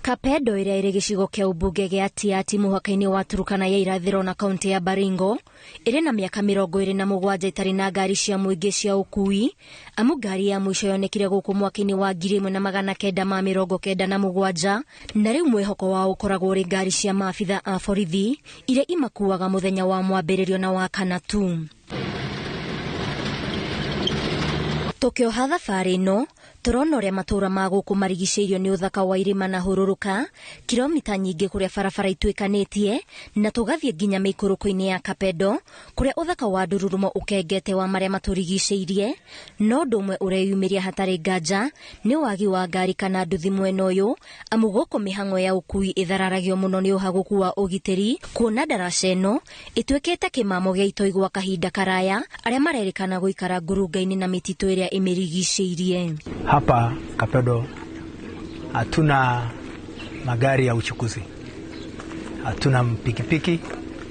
Kapedo iria iri gicigo kia ubunge gia Tiati muhaka-ini wa Turkana ya irathiro na kaunti ya Baringo iri na miaka 27 itari na ngari cia muingi cia ukui amu ngari ya mwisho yonekire guku mwaka-ini wa 1997 na riu mwihoko wa ukoragwo uri ngari cia maabitha a borithi iria imakuaga muthenya wa mwambiririo na wa kana tu. Tukioha thabari ino turona uria matura ma guku marigiceirio ni uthaka wa irima na hururuka kilomita nyingi kuria barabara ituikanitie na tugathie nginya mikuruko-ini ya Kapedo kuria uthaka wa Ndururumo ukengete wa maria maturigiceirie no ndumwe ureyumiria hatari nganja ni wagi wa ngari kana nduthi mwena uyu amu guku mihango ya ukui ithararagio muno ni uhaguku wa ugitiri kuona daraca ino itwekete kimamo gia itoi gwa kahinda karaya aria marerikana guikara ngurunga-ini na mititu iria imirigiceirie. Hapa Kapedo hatuna magari ya uchukuzi, hatuna pikipiki,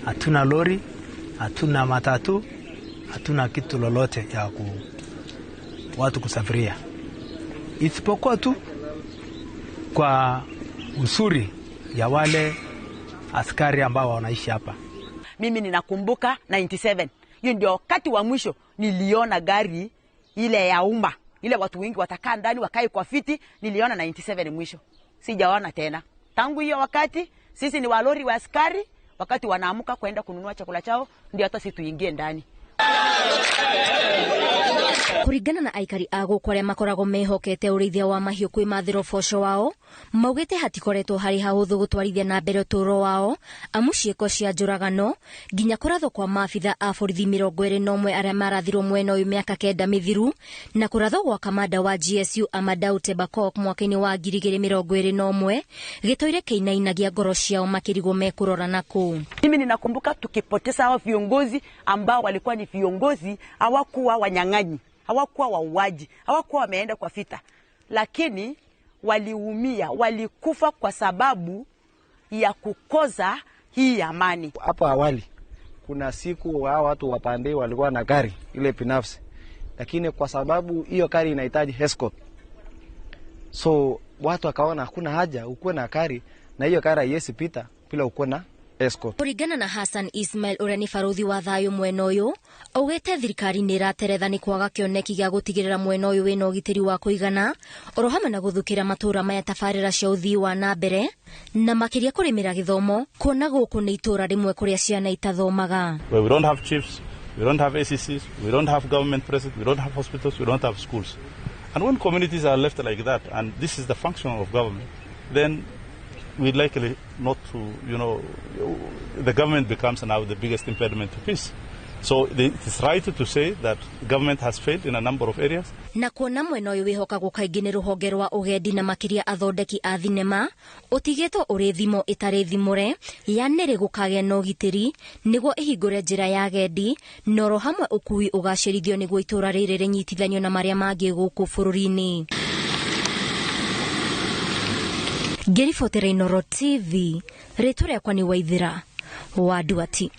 hatuna lori, hatuna matatu, hatuna kitu lolote ya watu kusafiria, isipokuwa tu kwa usuri ya wale askari ambao wanaishi hapa. Mimi ninakumbuka 97, hiyo ndio wakati wa mwisho niliona gari ile ya umma, ile watu wengi watakaa ndani wakae kwa fiti, niliona 97 mwisho. Sijaona tena. Tangu hiyo wakati sisi ni walori wa askari, wakati wanaamuka kwenda kununua chakula chao ndio hata sisi tuingie ndani. Kurigana na aikari ago kwa aria makorago mehokete urithia wa mahiu kwi mathiro boco wao maugite hatikoretwo hari hahuthu gutwarithia na mbere uturo wao amu ciiko cia njuragano nginya kurathwo kwa maabitha a borithi 21 aria marathirwo mwena uyu miaka 9 mithiru na kurathwo gwa kamanda wa GSU Amadou Tebakok mwaka-ini wa 2021 gitoire kiinainagia ngoro ciao makirigwo mekurora naku. Mimi ninakumbuka tukipoteza hao viongozi ambao walikuwa ni viongozi, hawakuwa wanyang'anyi, hawakuwa wauaji, hawakuwa wameenda kwa vita, lakini waliumia, walikufa kwa sababu ya kukoza hii amani. Hapo awali kuna siku hao watu wapande walikuwa na gari ile binafsi, lakini kwa sababu hiyo gari inahitaji escort, so watu wakaona hakuna haja ukuwe na gari na hiyo gari haiwezi pita bila ukuwe na escort. Kurigana na Hassan Ismail uria ni baruthi wa thayu mwena uyu augite thirikari ni irateretha ni kwaga kioneki gia gutigirira mwena uyu wina ugitiri wa kuigana oro hamwe na guthukira matura maya tabarira cia uthii wa na mbere na makiria kurimira githomo kuona guku ni itura rimwe kuria ciana itathomaga. We don't have chiefs, we don't have ACCs, we don't have government presidents, we don't have hospitals, we don't have schools. And when communities are left like that, and this is the function of government, then we likely not to, the government becomes now the biggest impediment to peace. So it is right to say that government has failed in a number of areas. Na kuona mwena uyu wihokagwo kaingi ni ruhonge rwa ugendi na makiria athondeki a thinema utigetwo uri thimo itari thimure yanere gukage na ugitiri niguo ihingure njira ya gendi noro hamwe ukui ugacirithio niguo itura riri rinyitithanio na maria mangi guku bururi-ini. Ngirifotere Inooro TV, ritwa riakwa ni Waithira wa Nduati.